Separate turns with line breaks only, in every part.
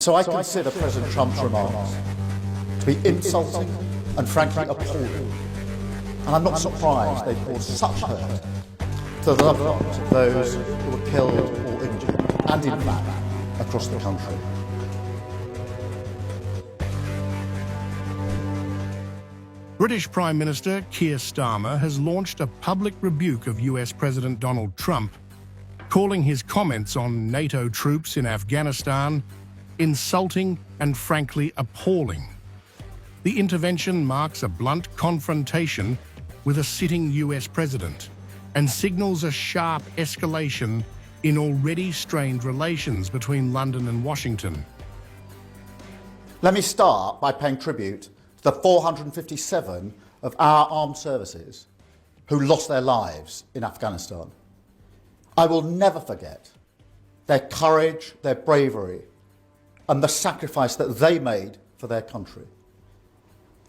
So I consider President Trump's remarks to be insulting and frankly appalling. And I'm not surprised they've caused such hurt to the loved ones of those who were killed or injured, and in fact, across the country.
British Prime Minister Keir Starmer has launched a public rebuke of US President Donald Trump, calling his comments on NATO troops in Afghanistan insulting and frankly appalling. The intervention marks a blunt confrontation with a sitting US president and signals a sharp escalation in already strained relations between London and Washington.
Let me start by paying tribute to the 457 of our armed services who lost their lives in Afghanistan. I will never forget their courage, their bravery, and the sacrifice that they made for their country.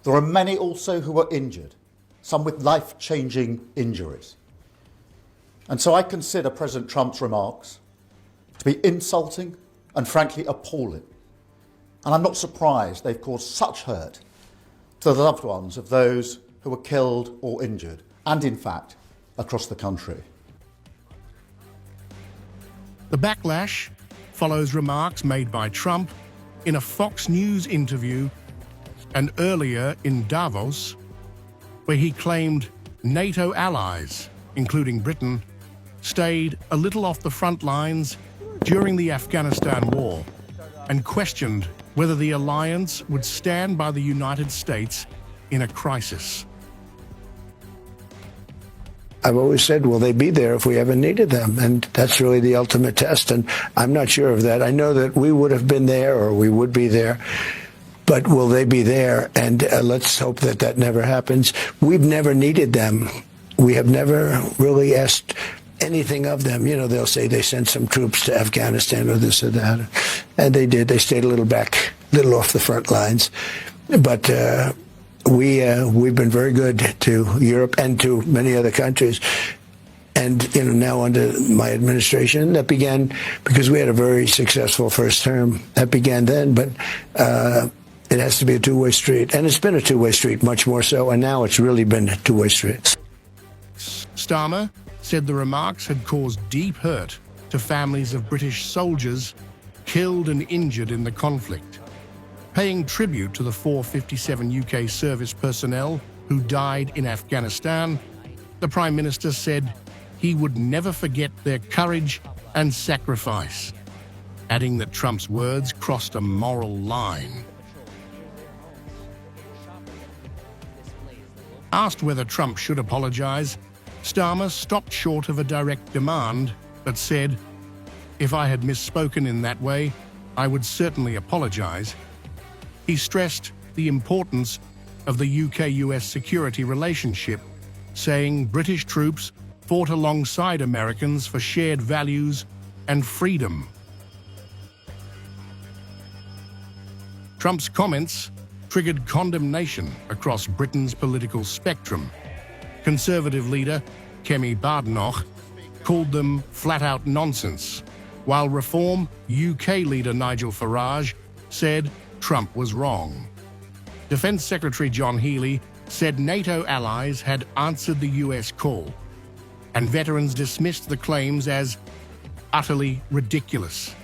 There are many also who were injured, some with life-changing injuries. And so I consider President Trump's remarks to be insulting and frankly appalling. And I'm not surprised they've caused such hurt to the loved ones of those who were killed or injured, and in fact, across the country.
The backlash follows remarks made by Trump in a Fox News interview and earlier in Davos, where he claimed NATO allies, including Britain, stayed a little off the front lines during the Afghanistan war and questioned whether the alliance would stand by the United States in a crisis.
I've always said, will they be there if we ever needed them? And that's really the ultimate test, and I'm not sure of that. I know that we would have been there, or we would be there, but will they be there? And let's hope that that never happens. We've never needed them. We have never really asked anything of them. You know, they'll say they sent some troops to Afghanistan or this or that, and they did. They stayed a little back, a little off the front lines. But we've been very good to Europe and to many other countries. And, you know, now under my administration, that began because we had a very successful first term. That began then, but it has to be a two-way street. And it's been a two-way street, much more so, and now it's really been a two-way street.
Starmer said the remarks had caused deep hurt to families of British soldiers killed and injured in the conflict. Paying tribute to the 457 UK service personnel who died in Afghanistan, the Prime Minister said he would never forget their courage and sacrifice, adding that Trump's words crossed a moral line. Asked whether Trump should apologise, Starmer stopped short of a direct demand, but said, "If I had misspoken in that way, I would certainly apologise." He stressed the importance of the UK-US security relationship, saying British troops fought alongside Americans for shared values and freedom. Trump's comments triggered condemnation across Britain's political spectrum. Conservative leader Kemi Badenoch called them flat-out nonsense, while Reform UK leader Nigel Farage said Trump was wrong. Defense Secretary John Healey said NATO allies had answered the US call, and veterans dismissed the claims as utterly ridiculous.